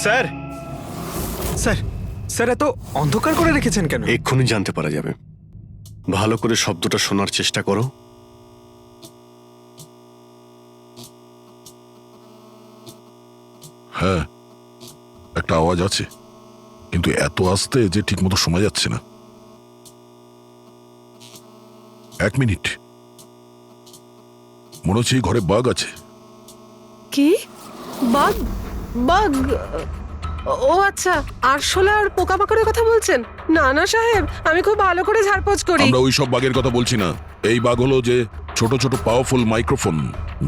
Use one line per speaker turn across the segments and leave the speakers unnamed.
Sir sir sir এত অন্ধকার করে রেখেছেন কেন?
এক্ষুনি জানতে পারা যাবে। ভালো করে শব্দটা শোনার চেষ্টা করো।
হ্যাঁ, একটা আওয়াজ আছে, কিন্তু এত আস্তে যে ঠিক মতো শোনা যাচ্ছে না। 1 মিনিট, মনে হচ্ছে এই ঘরে বাঘ আছে।
কি? বাঘ? বাঘ? ও আচ্ছা, আরশোলা আর পোকামাকড়ের কথা বলছেন? না না সাহেব, আমি খুব ভালো করে ঝাড়পোছ করি।
আমরা ওই সব বাঘের কথা বলছি না। এই বাঘ হলো যে ছোট ছোট পাওয়ারফুল মাইক্রোফোন,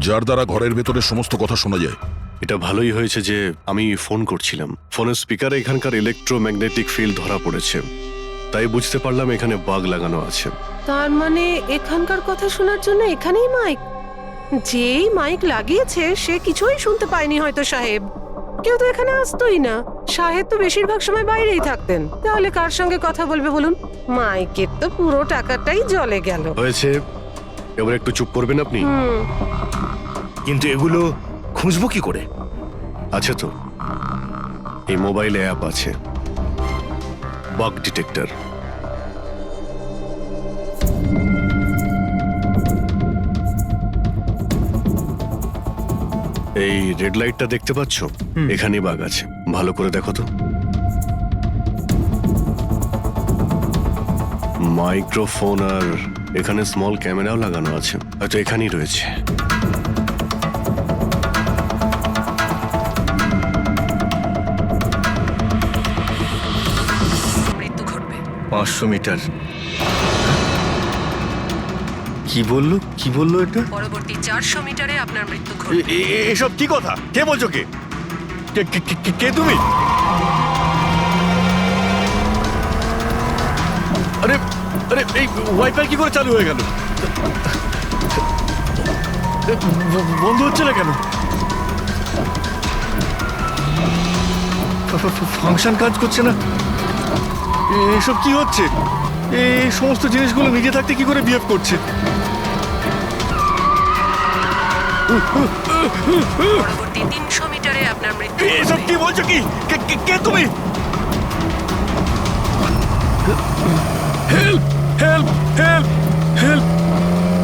যার দ্বারা ঘরের ভেতরে সমস্ত কথা শোনা যায়।
এটা ভালোই হয়েছে যে আমি ফোন করছিলাম। ফোনের স্পিকারে এখানকার ইলেকট্রোম্যাগনেটিক ফিল্ড ধরা পড়েছে, তাই বুঝতে পারলাম এখানে বাগ লাগানো আছে।
তার মানে এখানকার কথা শোনার জন্য এখানেই মাইক? যেই মাইক লাগিয়েছে সে কিছুই শুনতে পায়নি হয়তো সাহেব। কেউ তো এখানে আসতোই না। সাহেব তো বেশিরভাগ সময় বাইরেই থাকতেন। তাহলে কার সঙ্গে কথা বলবে বলুন? মাইকের তো পুরো টাকাটাই জলে গেল।
হয়েছে, এবার একটু চুপ করবেন আপনি?
কিন্তু এগুলো খুঁজবো কি করে?
আছে তো, এই মোবাইলে অ্যাপ আছে, বাগ ডিটেক্টর। এই রেড লাইটটা দেখতে পাচ্ছ? এখানে বাগ আছে, ভালো করে দেখো তো। মাইক্রোফোন আর এখানে স্মল ক্যামেরাও লাগানো আছে, হয়তো এখানেই রয়েছে।
মৃত্যু ঘটবে।
500 মিটার। কি বললো এটা?
পরবর্তী 400 মিটারে আপনার মৃত্যু ঘটবে।
এসব কি কথা? কে বলছো? কে তুমি? আরে আরে, এই ওয়াইফাই কি করে চালু হয়ে গেল? বন্ধ হচ্ছে না কেন? ফাংশন কাজ করছে না। এসব কি হচ্ছে? এই সমস্ত জিনিসগুলো নিজে থাকতে কি করে বিহেভ করছে?
পরবর্তী 300 মিটারে আপনার মৃত্যু
এসব কি বলছো? কি কে তুমি? Help help help help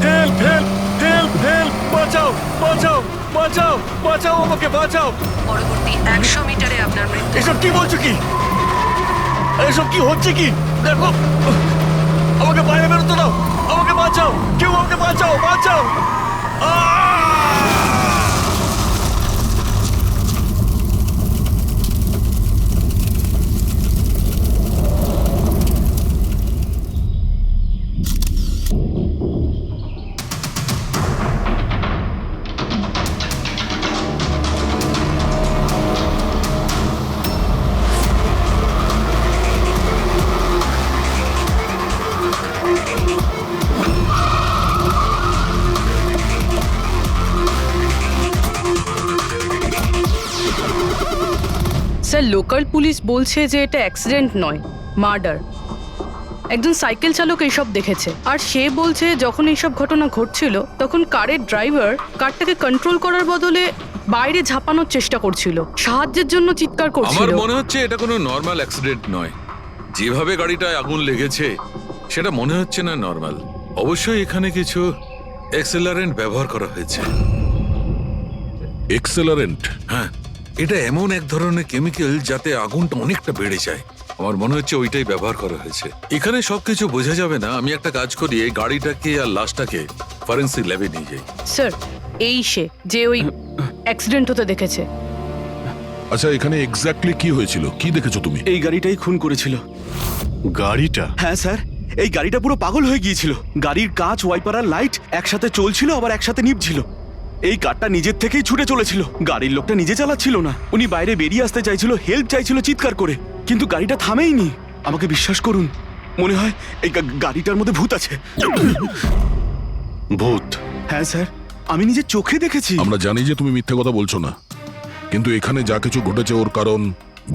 help help help help! বাঁচাও বাঁচাও বাঁচাও বাঁচাও, আমাকে বাঁচাও!
পরবর্তী 100 মিটারে আপনার মৃত্যু।
এসব কি বলছো? কি এসব কি হচ্ছে? কি দেখো, আমাকে বাইরে বেরোতে দাও, আমাকে বাঁচাও, কেউ আমাকে বাঁচাও, বাঁচাও!
স্যার, লোকাল পুলিশ বলছে যে এটা অ্যাক্সিডেন্ট নয়, মার্ডার। একজন সাইকেল চালক এইসব দেখেছে, আর সে বলছে যখন এইসব ঘটনা ঘটছিল তখন কারের ড্রাইভার কারটাকে কন্ট্রোল করার বদলে বাইরে ঝাঁপানোর চেষ্টা করছিল, সাহায্যের জন্য চিৎকার করছিল।
আমার মনে হচ্ছে এটা কোনো নর্মাল অ্যাক্সিডেন্ট নয়। যেভাবে গাড়িটায় আগুন লেগেছে সেটা মনে হচ্ছে না নর্মাল। অবশ্যই এখানে কিছু এক্সেলারেন্ট ব্যবহার করা হয়েছে।
এক্সেলারেন্ট?
হ্যাঁ, এটা এমন এক ধরনের কেমিক্যাল যাতে আগুনটা অনেকটা বেড়ে যায়। আমার মনে হচ্ছে ওইটাই ব্যবহার করা হয়েছে। এখানে সবকিছু বোঝা যাবে না। আমি একটা কাজ করি, এই গাড়িটাকে আর লাশটাকে ফরেন্সিক ল্যাবে নিয়ে যাই।
স্যার, এই সে যে ওই অ্যাক্সিডেন্ট হতে দেখেছে।
আচ্ছা, এখানে এক্স্যাক্টলি কি হয়েছিল? কি দেখেছো তুমি?
এই গাড়িটাই খুন করেছিল।
গাড়িটা?
হ্যাঁ স্যার, এই গাড়িটা পুরো পাগল হয়ে গিয়েছিল। গাড়ির কাঁচ, ওয়াইপার আর লাইট একসাথে চলছিল, আবার একসাথে নিভছিল। এই কারটা নিজের থেকেই ছুটে চলেছিল। গাড়ির লোকটা নিজে চালাচ্ছিল না, উনি বাইরে বেরিয়ে আসতে চাইছিল, হেল্প চাইছিল চিৎকার করে, কিন্তু গাড়িটা থামেইনি। আমাকে বিশ্বাস করুন, মনে হয় এই গাড়িটার মধ্যে ভূত আছে।
ভূত?
হ্যাঁ স্যার, আমি নিজের চোখে দেখেছি।
আমরা জানি যে তুমি মিথ্যে কথা বলছো না, কিন্তু এখানে যা কিছু ঘটেছে ওর কারণ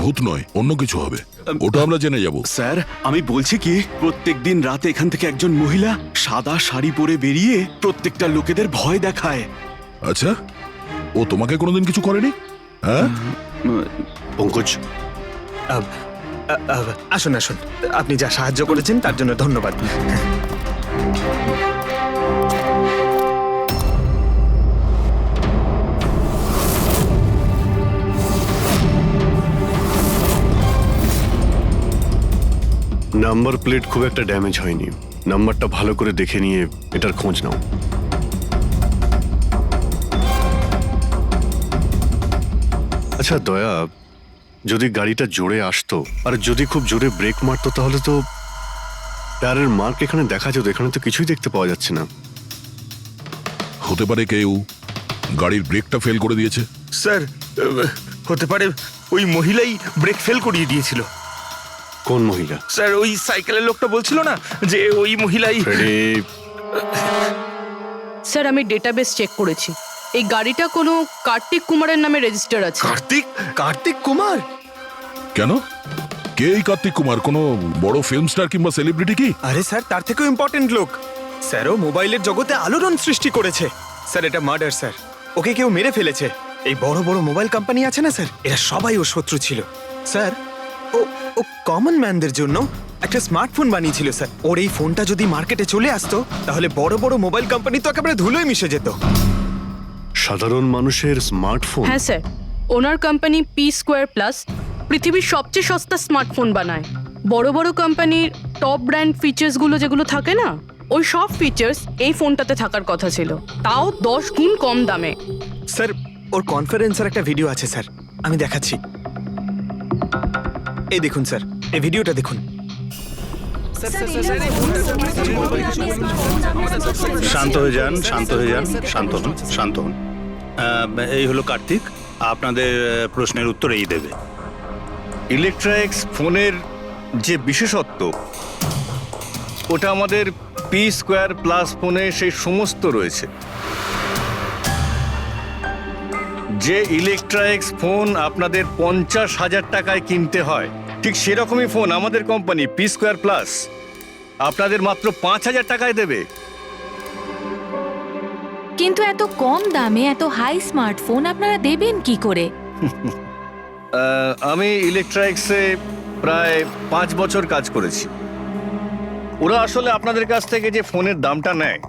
ভূত নয়, অন্য কিছু হবে। ওটা আমরা জেনে যাব।
স্যার, আমি বলছি কি, প্রত্যেকদিন রাতে এখান থেকে একজন মহিলা সাদা শাড়ি পরে বেরিয়ে প্রত্যেকটা লোকেদের ভয় দেখায়।
আচ্ছা, ও তোমাকে কোনোদিন কিছু করেনি? হ্যাঁ,
পঙ্কজ,
আসুন আসুন, আপনি যা সাহায্য করেছেন তার জন্য ধন্যবাদ।
নাম্বার প্লেট খুব একটা ড্যামেজ হয়নি। নাম্বারটা ভালো করে দেখে নিয়ে এটার খোঁজ নাও। আচ্ছা দয়া, যদি গাড়িটা জোরে আসতো আর যদি খুব জোরে ব্রেক মারতো তাহলে তো টায়ারের মার্ক এখানে দেখা যেত। এখানে তো কিছুই দেখতে পাওয়া যাচ্ছে না।
হতে পারে কেউ গাড়ির ব্রেকটা ফেল করে দিয়েছে।
স্যার, হতে পারে ওই মহিলাই ব্রেক ফেল করিয়ে দিয়েছিল।
কোন মহিলা?
স্যার, ওই সাইকেলের লোকটা বলছিল না যে ওই মহিলাই।
ফ্রেডি,
স্যার আমি ডেটাবেস চেক করেছি, এই গাড়িটা কোনো কার্তিক কুমারের নামে রেজিস্টার আছে।
কার্তিক কুমার?
কেন? কে এই কার্তিক কুমার? কোনো বড় ফিল্ম স্টার কিংবা সেলিব্রিটি কি?
আরে স্যার, তার থেকেও ইম্পর্টেন্ট লোক। স্যারও মোবাইলের জগতে আলোড়ন সৃষ্টি করেছে। স্যার, এটা মার্ডার স্যার। ওকে কেউ মেরে ফেলেছে। এই বড় বড় মোবাইল কোম্পানি আছে না স্যার, এরা সবাই ওর শত্রু ছিল স্যার। ও কমন ম্যানদের জন্য একটা স্মার্টফোন বানিয়েছিল স্যার। ওর এই ফোনটা যদি মার্কেটে চলে আসতো তাহলে বড় বড় মোবাইল কোম্পানি তো একেবারে ধুলোয় মিশে যেত।
সাধারণ মানুষের স্মার্টফোন?
হ্যাঁ স্যার, ওনার কোম্পানি P2+ পৃথিবীর সবচেয়ে সস্তা স্মার্টফোন বানায়। বড় বড় কোম্পানির টপ ব্র্যান্ড ফিচার্সগুলো যেগুলো থাকে না, ওই সব ফিচার্স এই ফোনটাতে থাকার কথা ছিল, তাও 10 গুণ কম দামে।
স্যার, ওর কনফারেন্সের একটা ভিডিও আছে স্যার, আমি দেখাচ্ছি। এই দেখুন স্যার, এই ভিডিওটা দেখুন।
শান্ত হয়ে যান, শান্ত হয়ে যান, শান্ত হন, শান্ত হন। এই হলো কার্তিক, আপনাদের প্রশ্নের উত্তর এই দেবে।
ইলেকট্রনিক্স ফোনের যে বিশেষত্ব, ওটা আমাদের P2+ ফোনে সেই সমস্ত রয়েছে। যে ইলেকট্রনিক্স ফোন আপনাদের 50,000 টাকায় কিনতে হয়, ঠিক সেরকমই ফোন আমাদের কোম্পানি P2+ আপনাদের মাত্র 5,000 টাকায় দেবে।
কিন্তু এত কম দামে এত হাই স্মার্টফোন আপনারা দেবেন কি করে?
আমি ইলেকট্রনিক্সে প্রায় 5 বছর কাজ করেছি। ওরা আসলে আপনাদের কাছ থেকে যে ফোনের দামটা নেয়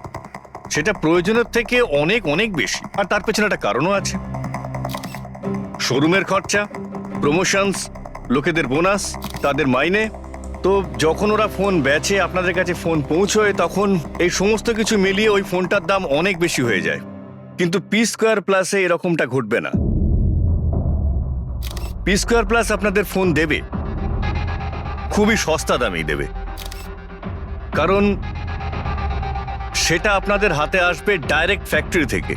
সেটা প্রয়োজনের থেকে অনেক অনেক বেশি, আর তার পেছনে একটা কারণও আছে। শোরুমের খরচা, প্রমোশনস, লোকেদের বোনাস, তাদের মাইনে। তো যখন ওরা ফোন বেচে, আপনাদের কাছে ফোন পৌঁছয়, তখন এই সমস্ত কিছু মিলিয়ে ওই ফোনটার দাম অনেক বেশি হয়ে যায়। কিন্তু P2+ এরকমটা ঘটবে না। P2+ আপনাদের ফোন দেবে, খুবই সস্তা দামেই দেবে, কারণ সেটা আপনাদের হাতে আসবে ডাইরেক্ট ফ্যাক্টরি থেকে।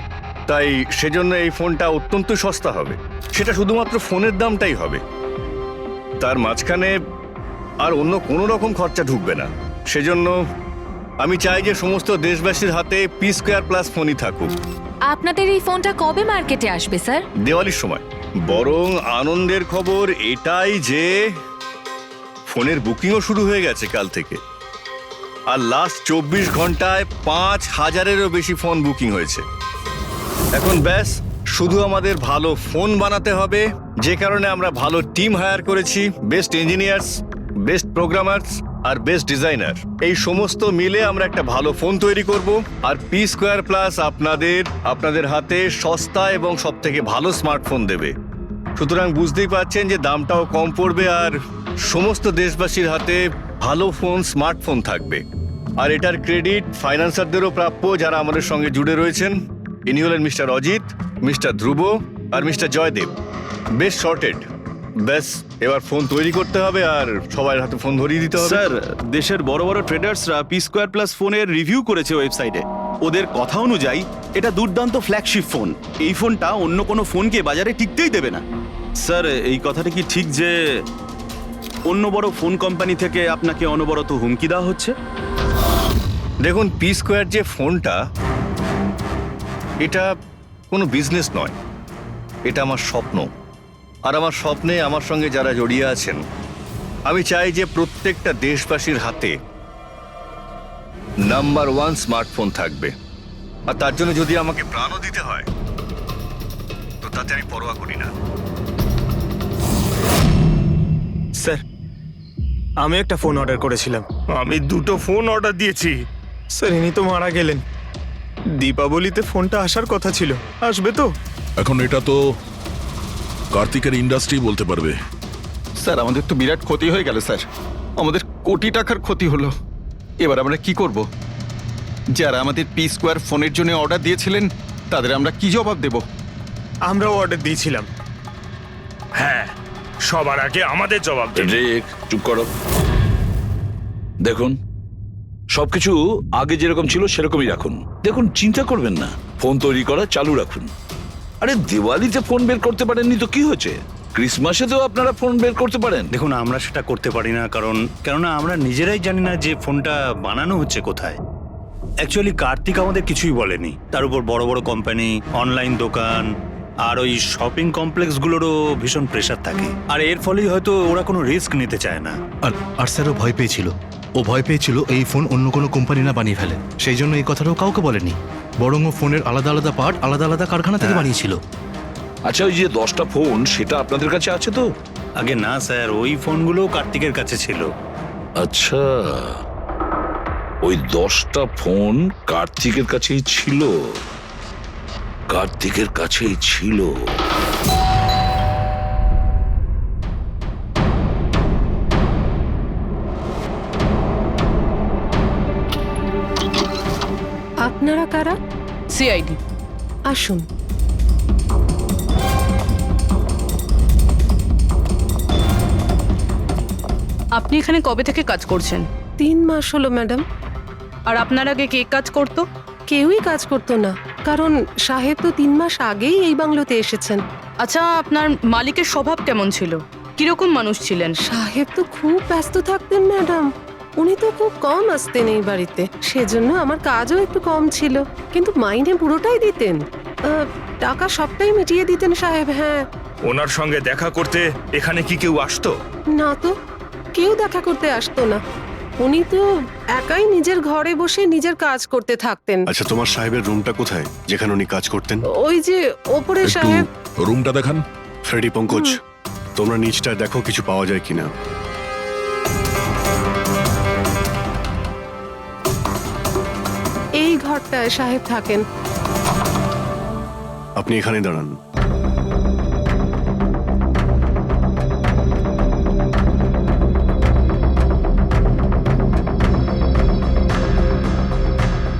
তাই সেজন্য এই ফোনটা অত্যন্ত সস্তা হবে। সেটা শুধুমাত্র ফোনের দামটাই হবে, তার মাঝখানে আর অন্য কোনো রকম খরচা ঢুকবে না। সেজন্য আমি চাই যে সমস্ত দেশবাসীর হাতে P2+ ফোনই থাকুক।
আপনাদের এই ফোনটা কবে মার্কেটে আসবে স্যার?
দিওয়ালির সময়। বরং আনন্দের খবর এটাই যে ফোনের বুকিংও শুরু হয়ে গেছে কাল থেকে। আর লাস্ট 24 ঘন্টায় 5,000-এরও বেশি ফোন বুকিং হয়েছে। এখন ব্যাস শুধু আমাদের ভালো ফোন বানাতে হবে, যে কারণে আমরা ভালো টিম হায়ার করেছি। বেস্ট ইঞ্জিনিয়ার্স, বেস্ট প্রোগ্রামার্স আর বেস্ট ডিজাইনার, এই সমস্ত মিলে আমরা একটা ভালো ফোন তৈরি করব। আর P2+ আপনাদের হাতে সস্তা এবং সবথেকে ভালো স্মার্টফোন দেবে। সুতরাং বুঝতেই পারছেন যে দামটাও কম পড়বে আর সমস্ত দেশবাসীর হাতে ভালো ফোন, স্মার্টফোন থাকবে। আর এটার ক্রেডিট ফাইন্যান্সারদেরও প্রাপ্য, যারা আমাদের সঙ্গে জুড়ে রয়েছেন। ইনি হলেন মিস্টার অজিত, মিস্টার ধ্রুব আর মিস্টার জয়দেব। বেশ শর্টেড। ব্যাস এবার ফোন তৈরি করতে হবে আর সবার হাতে ফোন ধরিয়ে দিতে হবে।
স্যার, দেশের বড় বড় ট্রেডার্সরা P2+ ফোনের রিভিউ করেছে ওয়েবসাইটে। ওদের কথা অনুযায়ী এটা দুর্দান্ত ফ্ল্যাগশিপ ফোন। এই ফোনটা অন্য কোনো ফোনকে বাজারে টিকতেই দেবে না। স্যার, এই কথাটা কি ঠিক যে অন্য বড় ফোন কোম্পানি থেকে আপনাকে অনবরত হুমকি দেওয়া হচ্ছে?
দেখুন, P2 যে ফোনটা, এটা কোনো বিজনেস নয়, এটা আমার স্বপ্ন। আর আমার স্বপ্নে আমার সঙ্গে যারা জড়িয়ে আছেন, আমি চাই যে প্রত্যেকটা দেশবাসীর হাতে নাম্বার 1 স্মার্টফোন থাকবে। আর তার জন্য যদি আমাকে প্রাণও দিতে হয় তাতে আমি পরোয়া করি না।
স্যার, আমি একটা ফোন অর্ডার করেছিলাম।
আমি 2টো ফোন অর্ডার দিয়েছি।
স্যার, ইনি তো মারা গেলেন। দীপাবলিতে ফোনটা আসার কথা ছিল, আসবে তো?
এখন এটা তো কার্তিকের ইন্ডাস্ট্রি বলতে পারবে।
স্যার, আমাদের তো বিরাট ক্ষতি হয়ে গেল স্যার। আমাদের কোটি টাকার ক্ষতি হলো। এবার আমরা কি করব? যারা আমাদের P² ফোনের জন্য অর্ডার দিয়েছিলেন তাদের আমরা কি জবাব দেব?
আমরাও অর্ডার দিয়েছিলাম।
হ্যাঁ, সবার আগে আমাদের জবাব দেবে।
রিক, চুপ করো। দেখুন, সবকিছু আগে যেরকম ছিল সেরকমই রাখুন। দেখুন, চিন্তা করবেন না, ফোন তৈরি করা চালু রাখুন। আরে, দিওয়ালিতে ফোন বের করতে পারেননি তো কি হয়েছে? ক্রিসমাসেতেও আপনারা ফোন বের করতে পারেন।
দেখুন, আমরা সেটা করতে পারি না কেননা আমরা নিজেরাই জানি না যে ফোনটা বানানো হচ্ছে কোথায়। অ্যাকচুয়ালি কার্তিক আমাদের কিছুই বলেনি। তার উপর বড় বড় কোম্পানি, অনলাইন দোকান আর ওই শপিং কমপ্লেক্সগুলোরও ভীষণ প্রেশার থাকে, আর এর ফলেই হয়তো ওরা কোনো রিস্ক নিতে চায় না।
আর স্যারও ভয় পেয়েছিল। ও ভয় পেয়েছিল এই ফোন অন্য কোনো কোম্পানি না বানিয়ে ফেলে, সেই জন্য এই কথাটাও কাউকে বলেনি। বরং ও ফোনের আলাদা আলাদা পার্ট আলাদা আলাদা কারখানা থেকে বানিয়েছিল।
আচ্ছা, ওই যে 10টা ফোন, সেটা আপনাদের কাছে আছে তো?
আগে না স্যার, ওই ফোনগুলো কার্তিকের কাছে ছিল।
আচ্ছা, ওই 10টা ফোন কার্তিকের কাছেই ছিল। কার্তিকের কাছেই ছিল।
আপনারা কারা?
সিআইডি।
আসুন।
আপনি এখানে কবে থেকে কাজ করছেন?
3 মাস হলো ম্যাডাম।
আর আপনার আগে কে কাজ করতো?
কেউই কাজ করতো না, কারণ সাহেব তো 3 মাস আগেই এই বাংলোতে এসেছেন।
আচ্ছা, আপনার মালিকের স্বভাব কেমন ছিল? কিরকম মানুষ ছিলেন?
সাহেব তো খুব ব্যস্ত থাকতেন ম্যাডাম। উনি তো খুব কম আসতেন এই বাড়িতে, সেজন্য আমার কাজও একটু কম ছিল, কিন্তু মাইনে পুরোটাই দিতেন। টাকা সবটাই মিটিয়ে দিতেন সাহেব। হ্যাঁ।
ওনার সঙ্গে দেখা করতে এখানে কি কেউ আসতো?
না তো, কেউ দেখা করতে আসতো না। উনি তো একাই নিজের ঘরে বসে নিজের কাজ করতে থাকতেন।
আচ্ছা, তোমার সাহেবের রুমটা কোথায় যেখানে উনি কাজ করতেন?
ওই যে ওপরে
একটু
সাহেব।
রুমটা দেখান।
ফ্রেডি, পঙ্কজ, তোমরা নিচটা দেখো কিছু পাওয়া যায় কিনা।
এই ঘরটায় সাহেব থাকেন।
আপনি এখানে দাঁড়ান।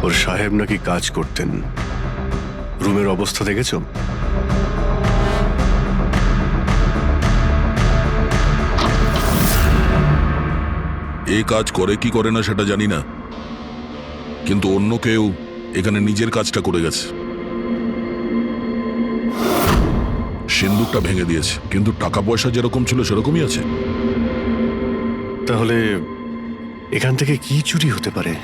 ওর সাহেব নাকি কাজ করতেন। রুমের অবস্থা দেখেছো?
এই কাজ করে কি করে না সেটা জানি না, কিন্তু অন্য কেউ এখানে নিজের কাজটা করে গেছে। সিন্দুকটা ভেঙে দিয়েছে, কিন্তু টাকা পয়সা যেরকম ছিল সেরকমই আছে।
তাহলে এখান থেকে কি চুরি হতে পারে?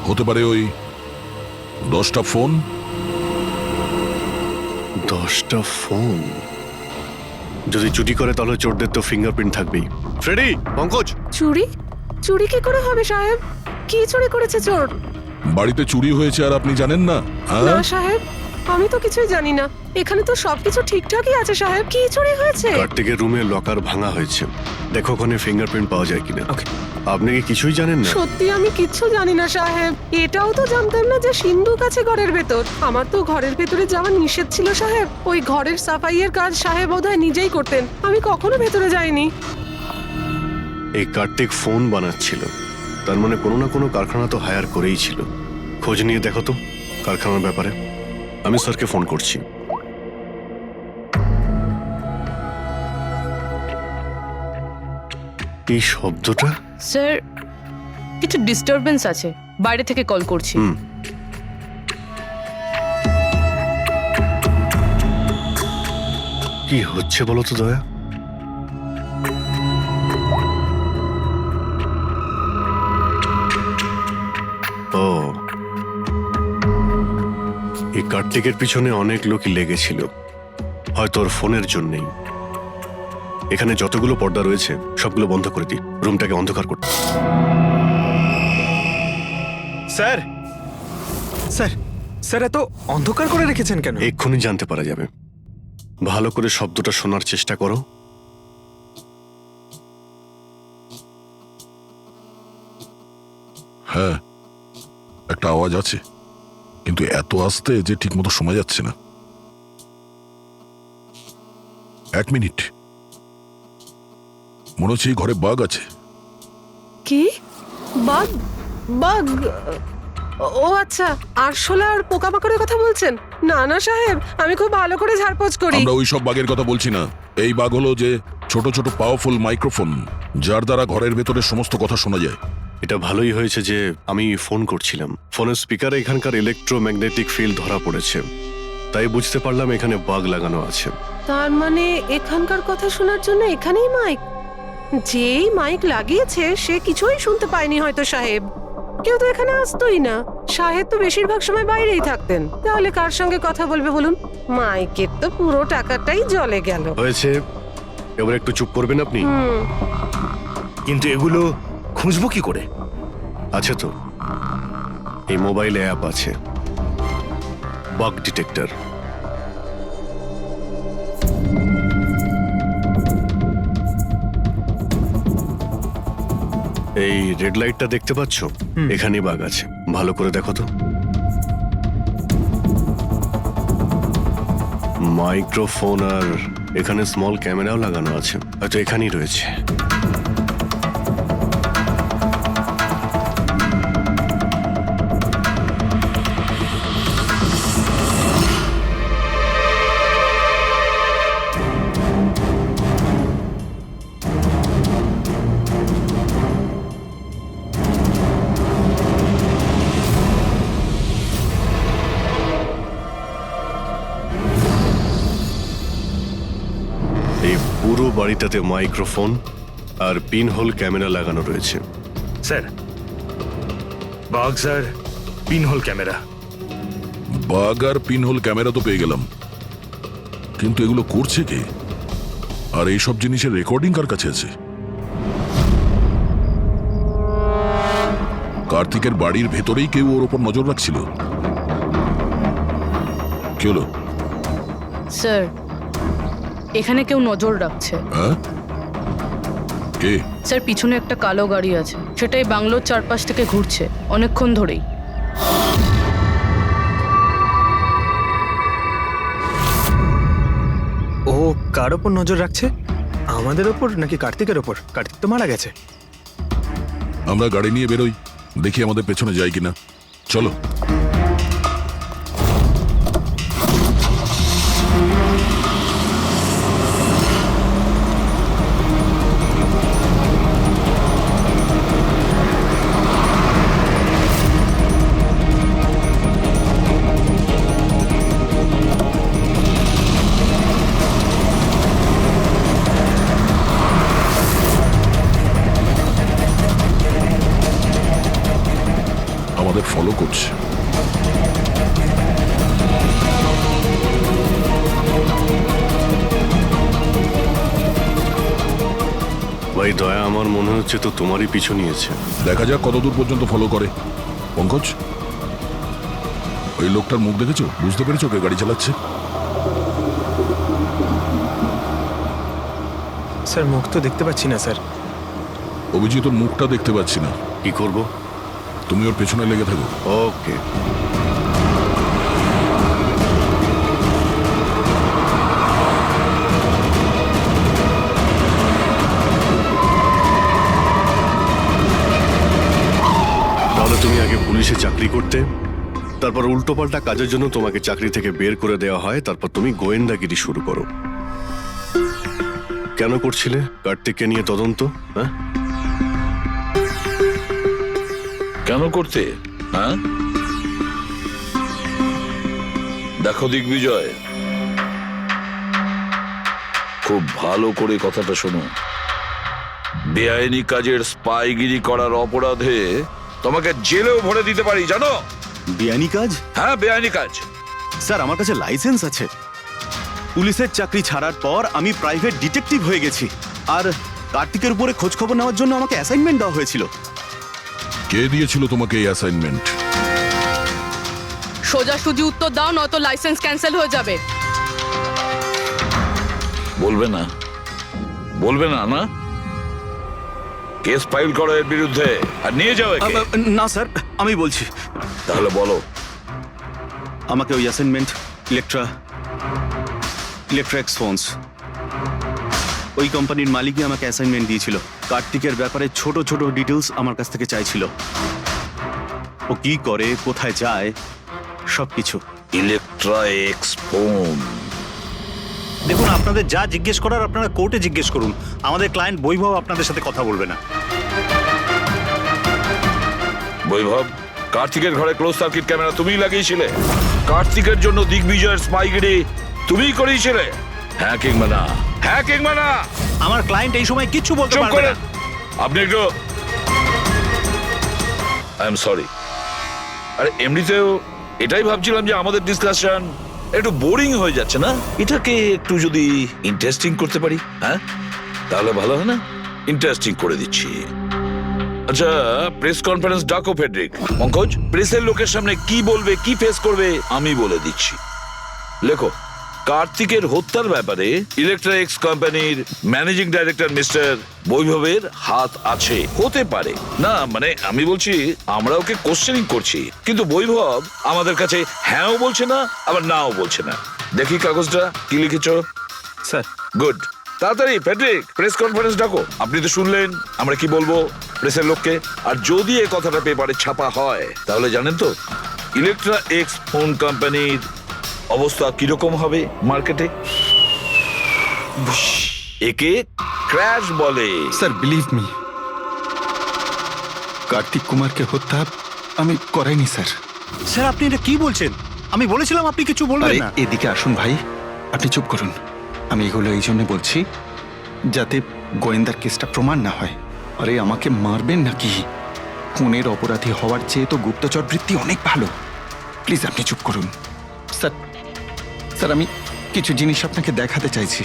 হতে পারে ওই 10টা ফোন।
10টা ফোন? যদি চুরি করে তাহলে চোরদের তো ফিঙ্গারপ্রিন্ট থাকবেই। ফ্রেডি, পঙ্কজ।
চুরি? চুরি কি করে হবে সাহেব? কি চুরি করেছে চোর?
বাড়িতে চুরি হয়েছে আর আপনি জানেন না?
না সাহেব, আমি তো কিছুই জানি না। এখানে তো সবকিছু ঠিকঠাকই আছে সাহেব। কি চুরি হয়েছে?
কার্তিকের রুমে লকার ভাঙা হয়েছে, দেখো ওখানে ফিঙ্গারপ্রিন্ট পাওয়া যায় কিনা। আপনি কি কিছুই জানেন না?
সত্যি আমি কিচ্ছু জানি না সাহেব। এটাও তো জানতাম না যে সিন্ধুক আছে ঘরের ভেতর। আমার তো ঘরের ভেতরে যাওয়া নিষেধ ছিল সাহেব। ওই ঘরের সাফাইয়ের কাজ সাহেব বোধহয় নিজেই করতেন, আমি কখনো ভেতরে যাইনি।
এই কার্তিক ফোন বানাচ্ছিল, তার মানে কোনো না কোনো কারখানা তো হায়ার করেই ছিল। খোঁজ নিয়ে দেখো তো কারখানার ব্যাপারে। আমি স্যারকে ফোন করছি। এই শব্দটা?
স্যার, কিছু ডিস্টারবেন্স আছে, বাইরে থেকে কল করছি।
কি হচ্ছে বলো তো দয়া? ও, এই কার্তিকের পিছনে অনেক লোকই লেগেছিল, হয়তো ওর ফোনের জন্যই। এখানে যতগুলো পর্দা রয়েছে সবগুলো বন্ধ করে দিই, রুমটাকে অন্ধকার করতে।
স্যার, স্যার, স্যার এত অন্ধকার করে রেখেছেন কেন?
এক্ষুনি জানতে পারা যাবে। ভালো করে শব্দটা শোনার চেষ্টা করো।
হ্যাঁ, একটা আওয়াজ আছে, কিন্তু এত আস্তে যে ঠিকমতো শোনা যাচ্ছে না। 1 মিনিট, মনে হচ্ছে এই ঘরে বাঘ আছে।
কি? বাঘ? বাঘ? ও আচ্ছা, আরশোলা আর পোকামাকড়ের কথা বলছেন? না না সাহেব, আমি খুব ভালো করে ঝাড়পোছ করি।
আমরা ওই সব বাঘের কথা বলছি না। এই বাঘ হলো যে ছোট ছোট পাওয়ারফুল মাইক্রোফোন, যার দ্বারা ঘরের ভেতরে সমস্ত কথা শোনা যায়।
এটা ভালোই হয়েছে যে আমি ফোন করছিলাম। ফোনের স্পিকারে এখানকার ইলেকট্রোম্যাগনেটিক ফিল্ড ধরা পড়েছে, তাই বুঝতে পারলাম এখানে বাগ লাগানো আছে।
তার মানে এখানকার কথা শোনার জন্য এখানেই মাইক? যেই মাইক লাগিয়েছে সে কিছুই শুনতে পায়নি হয়তো সাহেব। কেউ তো এখানে আসতোই না। সাহেব তো বেশিরভাগ সময় বাইরেই থাকতেন। তাহলে কার সঙ্গে কথা বলবে বলুন? মাইকের তো পুরো টাকাটাই জলে গেল।
হয়েছে, এবার একটু চুপ করবেন আপনি?
কিন্তু এগুলো খুঁজবো কি করে?
আছে তো, এই মোবাইলে অ্যাপ আছে, বাগ ডিটেক্টর। এই রেড লাইটটা দেখতে পাচ্ছ? এখানেই বাগ আছে, ভালো করে দেখো তো। মাইক্রোফোন আর এখানে স্মল ক্যামেরাও লাগানো আছে, হয়তো এখানেই রয়েছে। এই পুরো বাড়িটাতে মাইক্রোফোন আর পিনহোল ক্যামেরা লাগানো রয়েছে।
স্যার, বাঘ স্যার, পিনহোল ক্যামেরা।
বাঘ আর পিনহোল ক্যামেরা তো পেয়ে গেলাম, কিন্তু এগুলো করছে কে? আর এইসব জিনিসের রেকর্ডিং কার কাছে আছে? কার্তিকের বাড়ির ভেতরেই কেউ ওর ওপর নজর রাখছিল। কি হলো?
স্যার, এখানে কেউ নজর রাখছে।
হ্যাঁ? কে?
স্যার, পিছনে একটা কালো গাড়ি আছে, সেটাই বাংলোর চারপাশ থেকে ঘুরছে অনেকক্ষণ ধরেই।
ও কার ওপর নজর রাখছে? আমাদের ওপর নাকি কার্তিকের ওপর? কার্তিক তো মারা গেছে।
আমরা গাড়ি নিয়ে বেরোই, দেখি আমাদের পেছনে যায় কিনা। চলো। আমাদের ফলো করছে।
ভাই দয়া, আমার মনে হচ্ছে তো তোমারই পিছু নিয়েছে।
দেখা যাক কতদূর পর্যন্ত ফলো করে। পঙ্কজ, ওই লোকটার মুখ দেখেছো? বুঝতে পেরেছো কে গাড়ি চালাচ্ছে?
স্যার, মুখ তো দেখতে পাচ্ছি না স্যার।
অভিজিৎ, ওর মুখটা দেখতে পাচ্ছি না।
কি করব?
তুমি ওর পেছনে লেগে থাকো।
ওকে। তাহলে তুমি আগে পুলিশে চাকরি করতে, তারপর উল্টোপাল্টা কাজের জন্য তোমাকে চাকরি থেকে বের করে দেওয়া হয়, তারপর তুমি গোয়েন্দাগিরি শুরু করো। কেন করছিলে কার্তিককে নিয়ে তদন্ত? হ্যাঁ,
কেন করতে? হ্যাঁ, দেখো দিগ্বিজয়, খুব ভালো করে কথাটা শোনো। বেআইনি কাজের স্পাইগিরি করার অপরাধে তোমাকে জেলেও ভরে দিতে পারি, জানো?
বেআইনি কাজ?
হ্যাঁ, বেআইনি কাজ।
স্যার, আমার কাছে লাইসেন্স আছে। পুলিশের চাকরি ছাড়ার পর আমি প্রাইভেট ডিটেকটিভ হয়ে গেছি, আর কার্তিকের উপরে খোঁজ খবর নেওয়ার জন্য আমাকে অ্যাসাইনমেন্ট দেওয়া হয়েছিল।
কে দিয়েছিল তোমাকে এই অ্যাসাইনমেন্ট?
সোজাসুজি উত্তর দাও, নয়তো লাইসেন্স ক্যান্সেল হয়ে যাবে।
বলবে না? বলবে না? না, কেস ফাইল করো এর বিরুদ্ধে আর নিয়ে যাও একে।
না স্যার, আমি বলছি।
তাহলে বলো।
আমাকে ওই অ্যাসাইনমেন্ট ইলেকট্রিক্স ফোনস, ওই কোম্পানির মালিকই আমাকে অ্যাসাইনমেন্ট দিয়েছিল। কার্তিকের ব্যাপারে ছোট ছোট ডিটেলস আমার কাছ থেকে চাইছিল। ও কি করে, কোথায় যায়, সবকিছু।
Electra x phone.
দেখুন, আপনাদের যা জিজ্ঞেস করার আপনারা কোর্টে জিজ্ঞেস করুন। আমাদের ক্লায়েন্ট বৈভব আপনাদের সাথে কথা বলবে না।
বৈভব, কার্তিকের ঘরে ক্লোজ সার্কিট ক্যামেরা তুমিই লাগিয়েছিলে? কার্তিকের জন্য দিগ্বিজয়ের স্পাইগিরি তুমিই করিয়েছিলে? হ্যাঁ কিংবা না? হ্যাঁ কিংবা না?
আমার ক্লায়েন্ট এই সময় কিচ্ছু বলতে
চুপ
পারবে
করে।
না।
আপনি একটু, আই এম সরি। আরে এমনিতেও এটাই ভাবছিলাম যে আমাদের ডিসকাশন একটু বোরিং হয়ে যাচ্ছে না, এটাকে একটু যদি ইন্টারেস্টিং করতে পারি, হ্যাঁ তাহলে ভালো হয় না? ইন্টারেস্টিং করে দিচ্ছি। আচ্ছা, প্রেস কনফারেন্স ডাকো ফেডরিক। পঙ্কজ, প্রেসের লোকের সামনে কি বলবে, কি ফেস করবে আমি বলে দিচ্ছি। লেখো, কার্তিকের হত্যার ব্যাপারে ইলেকট্রিক্স কোম্পানির ম্যানেজিং ডাইরেক্টর মিস্টার বৈভবের হাত আছে। হতে পারে না, মানে আমি বলছি আমরা ওকে কোশ্চেনিং করছি, কিন্তু বৈভব আমাদের কাছে হ্যাঁও বলছে না আবার নাও বলছে না। দেখি কাগজটা কি লিখেছো।
স্যার।
গুড। তাড়াতাড়ি ফেডরিক, প্রেস কনফারেন্স ডাকো। আপনি তো শুনলেন আমরা কি বলবো প্রেসের লোককে। আর যদি এই কথাটা পেপারে ছাপা হয় তাহলে জানেন তো ইলেকট্রা এক্স ফোন কোম্পানির অবস্থা কিরকম হবে মার্কেটে। একে ক্র্যাশ বলে।
স্যার বিলিভ মি, কার্তিক কুমারকে হত্যা আমি করাইনি স্যার।
স্যার, আপনি এটা কি বলছেন? আমি বলেছিলাম আপনি কিছু বলবেন
আরে
না।
এদিকে আসুন ভাই, আপনি চুপ করুন। আমি এগুলো এই জন্য বলছি যাতে গোয়েন্দার কেসটা প্রমাণ না হয়। আরে আমাকে মারবেন নাকি? খুনের অপরাধী হওয়ার চেয়ে তো গুপ্তচর বৃত্তি অনেক ভালো। প্লিজ আপনি চুপ করুন। স্যার, স্যার আমি কিছু জিনিস আপনাকে দেখাতে চাইছি।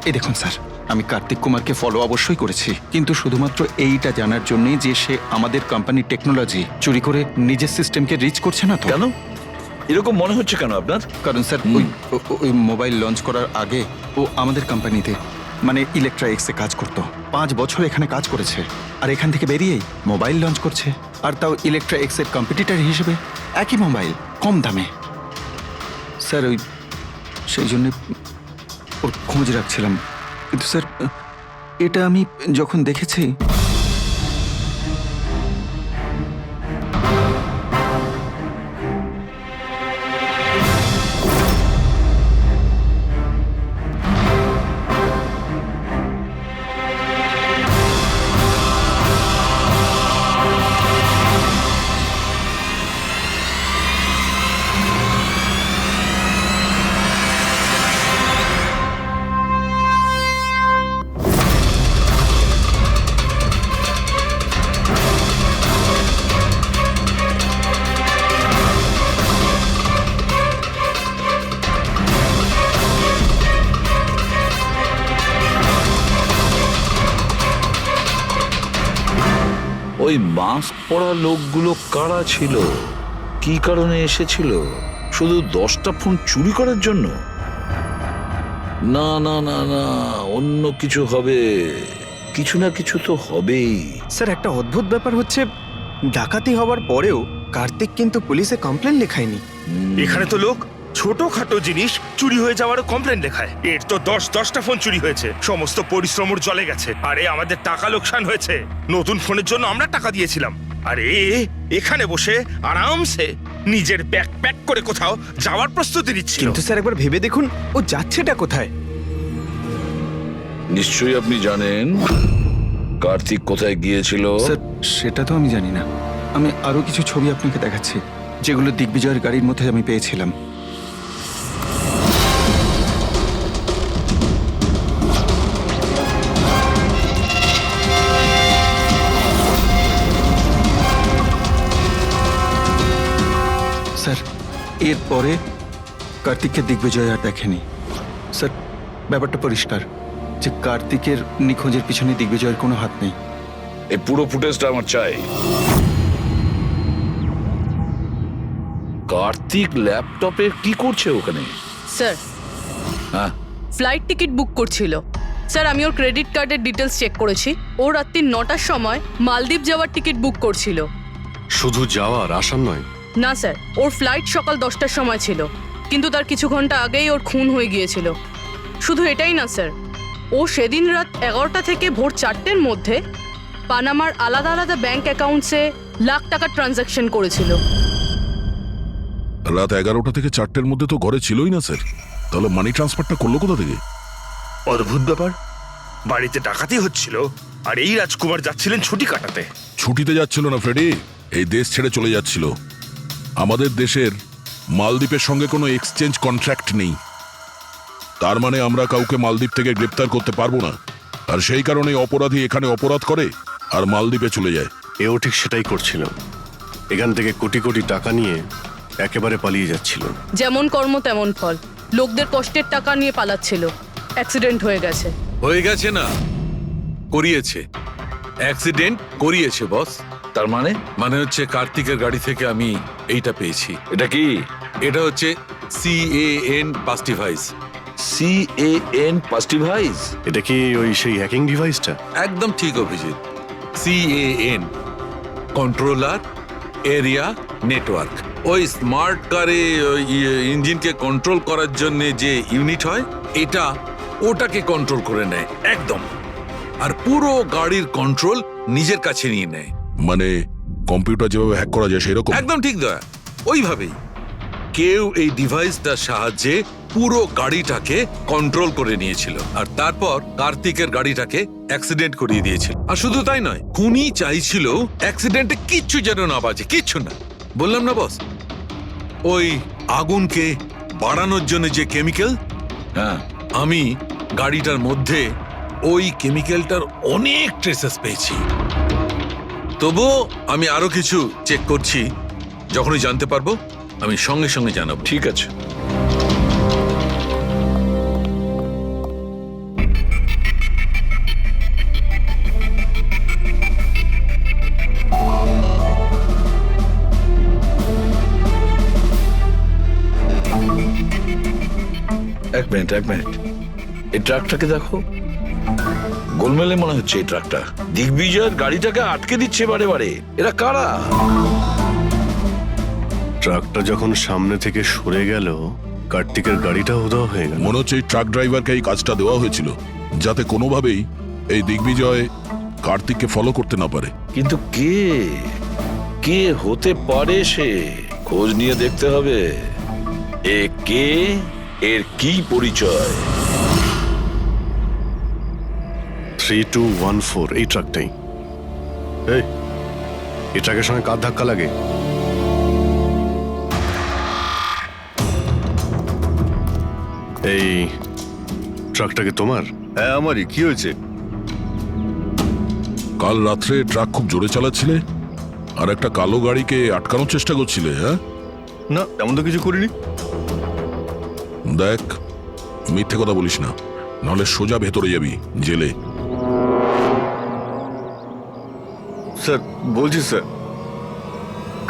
এই দেখুন স্যার, আমি কার্তিক কুমারকে ফলো অবশ্যই করেছি, কিন্তু শুধুমাত্র এইটা জানার জন্যই যে সে আমাদের কোম্পানির টেকনোলজি চুরি করে নিজের সিস্টেমকে রিচ করছে না তো।
কেন এরকম মনে হচ্ছে কেন আপনার?
কারণ স্যার ওই মোবাইল লঞ্চ করার আগে ও আমাদের কোম্পানিতে মানে ইলেকট্রা এক্সে কাজ করতো। 5 বছর এখানে কাজ করেছে, আর এখান থেকে বেরিয়েই মোবাইল লঞ্চ করছে, আর তাও ইলেকট্রা এক্সের কম্পিটিটর হিসেবে। একই মোবাইল, কম দামে। স্যার ওই সেই জন্য ওর খোঁজ রাখছিলাম। কিন্তু স্যার এটা আমি যখন দেখেছি,
ওই মাস্ক পরা লোকগুলো কারা ছিল, কি কারণে এসেছিল? শুধু 10টা ফোন চুরি করার জন্য? না না না না, অন্য কিছু হবে, কিছু না কিছু তো হবেই।
স্যার একটা অদ্ভুত ব্যাপার হচ্ছে, ডাকাতি হওয়ার পরেও কার্তিক কিন্তু পুলিশে কমপ্লেন লেখায়নি।
এখানে তো লোক ছোটখাটো জিনিস চুরি হয়ে যাওয়ারও কমপ্লেন লেখায়। এর তো 10টা ফোন চুরি হয়েছে, সমস্ত পরিশ্রম ওর জলে গেছে। আরে আমাদের টাকা লোকসান হয়েছে, নতুন ফোনের জন্য আমরা টাকা দিয়েছিলাম। আরে এখানে বসে আরামসে নিজের ব্যাগ প্যাক করে কোথাও যাওয়ার প্রস্তুতি নিচ্ছিল।
কিন্তু স্যার একবার ভেবে দেখুন, ও যাচ্ছেটা কোথায়?
নিশ্চয়ই আপনি জানেন কার্তিক কোথায় গিয়েছিল।
স্যার সেটা তো আমি জানি না। আমি আরো কিছু ছবি আপনাকে দেখাচ্ছি, যেগুলো দিগ্বিজয়ের গাড়ির মধ্যে আমি পেয়েছিলাম। স্যার এরপরে কার্তিককে দিগ্বিজয় আর দেখেনি। স্যার ব্যাপারটা পরিষ্কার যে কার্তিকের নিখোঁজের পিছনে দিগ্বিজয়ের কোনো হাত নেই।
এই পুরো ফুটেজটা আমার চাই। কার্তিক ল্যাপটপে কি করছে ওখানে?
স্যার
হ্যাঁ,
ফ্লাইট টিকিট বুক করছিল। স্যার আমি ওর ক্রেডিট কার্ডের ডিটেলস চেক করেছি। ও রাত্রি 9টার সময় মালদ্বীপ যাওয়ার টিকিট বুক করছিল।
শুধু যাওয়ার আসার নয়?
না স্যার, ওর ফ্লাইট সকাল 10টার সময় ছিল, কিন্তু তার কিছু ঘন্টা আগেই ওর খুন হয়ে গিয়েছিল। শুধু এটাই না স্যার, ও সেদিন রাত 11টা থেকে ভোর 4টের মধ্যে পানামার আলাদা আলাদা ব্যাংক অ্যাকাউন্টসে লাখ টাকার ট্রানজ্যাকশন করেছিল।
রাত 11টা থেকে 4টের মধ্যে তো ঘরে ছিলই না স্যার। তাহলে মানি ট্রান্সফারটা করলো কোথা থেকে?
অদ্ভুত ব্যাপার, বাড়িতে ডাকাতি হচ্ছিল আর এই রাজকুমার যাচ্ছিলেন ছুটি কাটাতে।
ছুটিতে যাচ্ছিল না ফ্রেডি, এই দেশ ছেড়ে চলে যাচ্ছিল। আমাদের দেশের মালদ্বীপের সঙ্গে কোনো এক্সচেঞ্জ কন্ট্রাক্ট নেই, তার মানে আমরা কাউকে মালদ্বীপ থেকে গ্রেপ্তার করতে পারবো না। আর সেই কারণে অপরাধী এখানে অপরাধ করে আর মালদ্বীপে চলে যায়।
এও ঠিক সেটাই করছিল, এখান থেকে কোটি কোটি টাকা নিয়ে একেবারে পালিয়ে যাচ্ছিল।
যেমন কর্ম তেমন ফল, লোকদের কষ্টের টাকা নিয়ে পালাচ্ছিল। অ্যাক্সিডেন্ট হয়ে গেছে।
হয়ে গেছে না, করিয়েছে। অ্যাক্সিডেন্ট করিয়েছে বস।
তার মানে?
মানে হচ্ছে কার্তিকের গাড়ি থেকে আমি এইটা পেয়েছি।
এটা কি?
এটা হচ্ছে CAN পাস্টিভাইজ।
CAN পাস্টিভাইজ?
এটা কি ওই সেই হ্যাকিং ডিভাইসটা?
একদম ঠিক Abhijit. CAN controller area network. ওই স্মার্ট কারে ইঞ্জিনকে কন্ট্রোল করার জন্য যে ইউনিট হয়, এটা ওটাকে কন্ট্রোল করে নেয় একদম, আর পুরো গাড়ির কন্ট্রোল নিজের কাছে নিয়ে নেয়।
মানে কম্পিউটার যেভাবে হ্যাক করা যায় সেরকম?
একদম ঠিক দয়া, ওইভাবেই। কেউ এই ডিভাইসটার সাহায্যে পুরো গাড়িটাকে কন্ট্রোল করে নিয়েছিল, আর তারপর কার্তিকের গাড়িটাকে অ্যাক্সিডেন্ট করিয়ে দিয়েছিল। আর শুধু তাই নয়, খুনি চাইছিল অ্যাক্সিডেন্টে কিচ্ছু যেন না বাজে, কিচ্ছু না। বললাম না বস, ওই আগুনকে বাড়ানোর জন্য যে কেমিক্যাল,
হ্যাঁ,
আমি গাড়িটার মধ্যে ওই কেমিক্যালটার অনেক ট্রেসেস পেয়েছি। তবুও আমি আরো কিছু চেক করছি, যখনই জানতে পারবো আমি সঙ্গে সঙ্গে জানাবো।
ঠিক আছে। এক মিনিট এই ট্রাকটাকে দেখো, গোলমেলে মনে হচ্ছে এই ট্রাকটা। দিগ্বিজয়ের গাড়িটাকে আটকে দিচ্ছে বারে বারে। এরা কারা?
ট্রাকটা যখন সামনে থেকে সরে গেল, কার্তিকের গাড়িটা উধাও হয়ে গেল।
মনে হচ্ছে এই ট্রাক ড্রাইভারকে এই কাজটা দেওয়া হয়েছিল যাতে কোনোভাবেই এই দিগ্বিজয় কার্তিককে ফলো করতে না পারে।
কিন্তু কে হতে পারে সে? খোঁজ নিয়ে দেখতে হবে। এ কে, এর কি পরিচয়?
3214 এই ট্রাকটাই। এই ট্রাকের সঙ্গে কার ধাক্কা লাগে? এই ট্রাকটাকে তোমার?
হ্যাঁ আমারই। কি হয়েছে?
কাল রাত্রে ট্রাক খুব জোরে চালাচ্ছিলে আর একটা কালো গাড়িকে আটকানোর চেষ্টা করছিলে। হ্যাঁ,
না তেমন তো কিছু করিনি।
দেখ, মিথ্যে কথা বলিস না, নাহলে সোজা ভেতরে যাবি জেলে।
স্যার বলছি স্যার,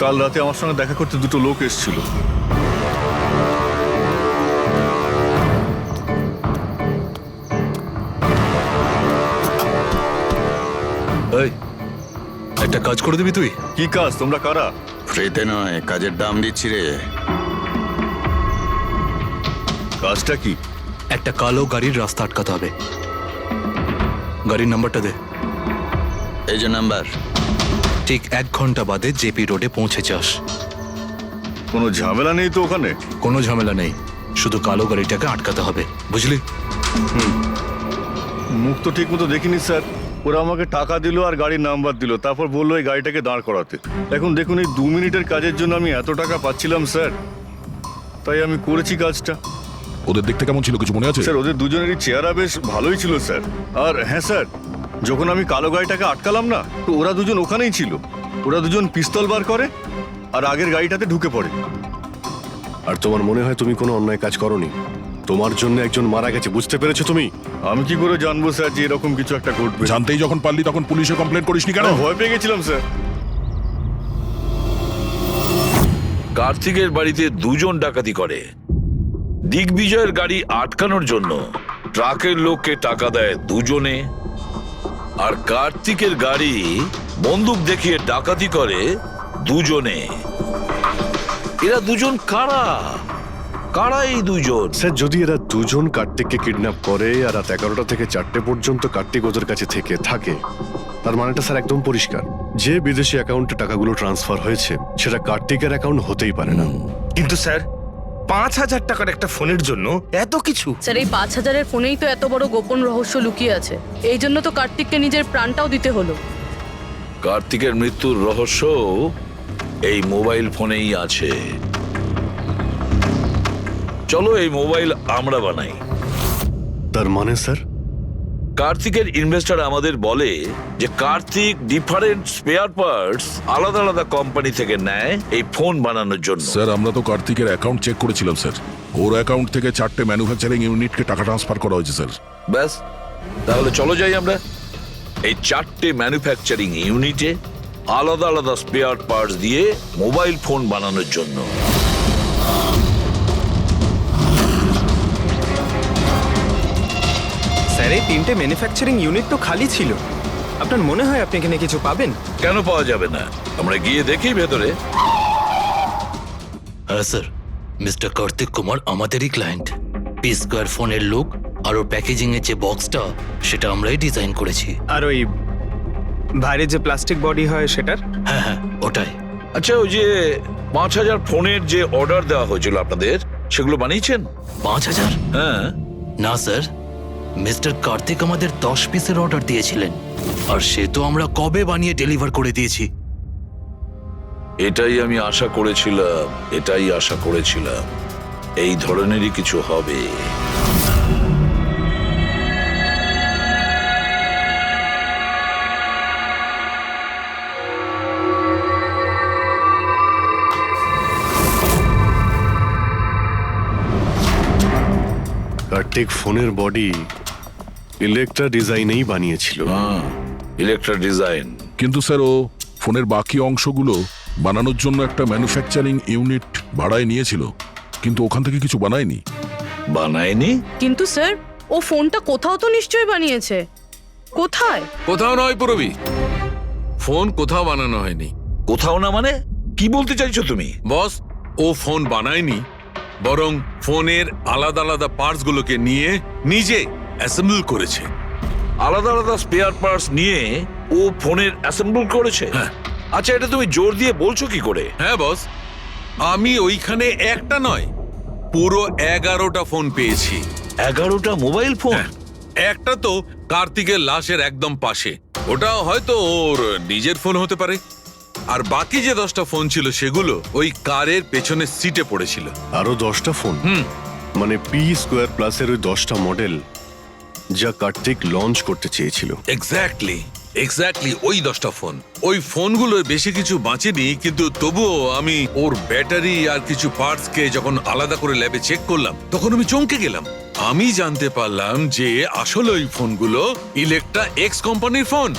কাল রাতে আমার সঙ্গে দেখা করতে দুটো লোক এসেছিল।
একটা কাজ করে দিবি তুই?
কি কাজ? তোমরা কারা?
ফ্রিতে নয়, কাজের দাম দিচ্ছি রে।
কাজটা কি?
একটা কালো গাড়ির রাস্তা আটকাতে হবে। গাড়ির নাম্বারটা দে।
এই যে নাম্বার।
ঠিক 1 ঘন্টা বাদে জেপি রোডে পৌঁছে যাস।
কোনো ঝামেলা নেই তো ওখানে?
কোনো ঝামেলা নেই, শুধু কালো গাড়িটাকে আটকাতে হবে, বুঝলি?
মুখ তো ঠিক মতো দেখিনি স্যার। ওরা আমাকে টাকা দিল আর গাড়ির নাম্বার দিল, তারপর বললো এই গাড়িটাকে দাঁড় করাতে। এখন দেখুন, এই 2 মিনিটের কাজের জন্য আমি এত টাকা পাচ্ছিলাম স্যার, তাই আমি করেছি কাজটা।
ওদের দেখতে কেমন ছিল কিছু মনে আছে?
স্যার ওদের দুজনেরই চেহারা বেশ ভালোই ছিল স্যার। আর হ্যাঁ স্যার, যখন আমি কালো গাড়িটাকে আটকালাম না, তো ওরা দুজন ওখানেই ছিল। ওরা দুজন পিস্তল বার করে আর আগের গাড়িটাতে ঢুকে পড়ে।
আর তোমার মনে হয় তুমি কোনো অন্যায় কাজ করনি? তোমার জন্য একজন মারা গেছে, বুঝতে পেরেছো তুমি?
আমি কি করে জানবো স্যার যে এরকম কিছু একটা ঘটবে?
জানতেই যখন পারলি তখন পুলিশে কমপ্লেন করিসনি কেন?
ভয় পেয়ে গেছিলাম স্যার।
কার্তিকের বাড়িতে দুজন ডাকাতি করে। দিগ্বিজয়ের গাড়ি আটকানোর জন্য ট্রাকের লোককে টাকা দেয় দুজনে, আর কার্তিকের গাড়ি বন্দুক দেখিয়ে ডাকাতি করে দুজনে। এরা দুজন কারা? কারা এই দুজন?
স্যার, যদি এরা দুজন কার্তিককে কিডন্যাপ করে আর রাত 11টা থেকে 4টে পর্যন্ত কার্তিক ওদের কাছে থেকে থাকে, তার মানেটা স্যার একদম পরিষ্কার, যে বিদেশি অ্যাকাউন্টে টাকাগুলো ট্রান্সফার হয়েছে সেটা কার্তিকের অ্যাকাউন্ট হতেই পারে না।
কিন্তু স্যার 5,000 টাকার একটা ফোনের জন্য এত কিছু?
স্যার, এই 5,000-এর ফোনেই তো এত বড় গোপন রহস্য লুকিয়ে আছে। এই জন্য তো কার্তিককে নিজের প্রাণটাও দিতে হলো।
কার্তিকের মৃত্যুর রহস্য এই মোবাইল ফোনেই আছে। চলো এই মোবাইল আমরা বানাই।
তার মানে স্যার,
কার্তিকের ইনভেস্টর আমাদের বলে যে কার্তিক ডিফারেন্ট স্পেয়ার পার্টস আলাদা আলাদা কোম্পানি থেকে নেয় এই ফোন বানানোর জন্য।
স্যার, আমরা তো কার্তিকের অ্যাকাউন্ট চেক করেছিলাম স্যার। ওর অ্যাকাউন্ট থেকে 4টে ম্যানুফ্যাকচারিং ইউনিটকে টাকা ট্রান্সফার করা হয়েছে স্যার।
ব্যাস, তাহলে চলো যাই আমরা এই 4টে ম্যানুফ্যাকচারিং ইউনিটে আলাদা আলাদা স্পেয়ার পার্টস দিয়ে মোবাইল ফোন বানানোর জন্য।
স্যার, এই 3টে ম্যানুফ্যাকচারিং ইউনিট তো খালি ছিল। আপনার মনে হয় আপনি এখানে কিছু পাবেন?
কেন পাওয়া যাবে না? আমরা গিয়ে দেখি ভেতরে।
হ্যাঁ স্যার, মিস্টার কার্তিক কুমার আমাদেরই ক্লায়েন্ট। পি স্কোয়ার ফোনের লুক আর ওর প্যাকেজিং এর যে বক্সটা, সেটা আমরাই ডিজাইন করেছি।
আর ওই বাইরে যে প্লাস্টিক বডি হয় সেটার?
হ্যাঁ হ্যাঁ, ওটাই।
আচ্ছা, ওই যে 5,000 ফোনের যে অর্ডার দেওয়া হয়েছিল আপনাদের, সেগুলো বানিয়েছেন?
5,000?
হ্যাঁ।
না স্যার, মিস্টার কার্তিক আমাদের 10 পিসের অর্ডার দিয়েছিলেন, আর সে তো আমরা কবে বানিয়ে ডেলিভার করে দিয়েছি।
এটাই আমি আশা করেছিলাম, এটাই আশা করেছিলাম। এই ধরনেরই কিছু হবে।
কার্তিক ফোনের বডি ইলেকট্রা ডিজাইনেই বানিয়েছিল।
Electra design.
কিন্তু স্যার, ও ফোনের বাকি অংশগুলো বানানোর জন্য একটা ম্যানুফ্যাকচারিং ইউনিট ভাড়ায় নিয়েছিল, কিন্তু ওখান থেকে কিছু বানায়নি।
বানায়নি?
কিন্তু স্যার, ও ফোনটা কোথাও তো নিশ্চয়ই বানিয়েছে। কোথায়?
কোথাও নয় পুরবি, ফোন কোথাও বানানো হয়নি।
কোথাও না মানে কি বলতে চাইছো তুমি?
বস, ও ফোন বানায়নি, বরং ফোনের আলাদা আলাদা পার্টস গুলোকে নিয়ে নিজে অ্যাসেম্বল করেছে।
আলাদা আলাদা স্পেয়ার পার্টস নিয়ে ও ফোনের অ্যাসেম্বল করেছে? আচ্ছা, এটা তুমি জোর দিয়ে বলছো কি করে?
হ্যাঁ বস, আমি ওইখানে একটা নয়, পুরো 11টা ফোন পেয়েছি।
11টা মোবাইল ফোন?
একটা তো কার্তিকের লাশের একদম পাশে, ওটা হয়তো ওর নিজের ফোন হতে পারে। আর বাকি যে 10টা ফোন ছিল সেগুলো ওই কারের পেছনের সিটে পড়েছিল।
আরো 10টা ফোন? মানে পি স্কোয়ার প্লাসের ওই 10টা মডেল যা কার্তিক লঞ্চ করতে চেয়েছিল।
এক্স্যাক্টলি ওই 10টা ফোন। ওই ফোনগুলোর বেশি কিছু বাঁচেনি, কিন্তু তবুও আমি ওর ব্যাটারি আর কিছু পার্টস কে যখন আলাদা করে ল্যাবে চেক করলাম, তখন আমি চমকে গেলাম। আমি জানতে পারলাম যে আসলে ওই ফোনগুলো ইলেকট্রা এক্স কোম্পানির ফোন।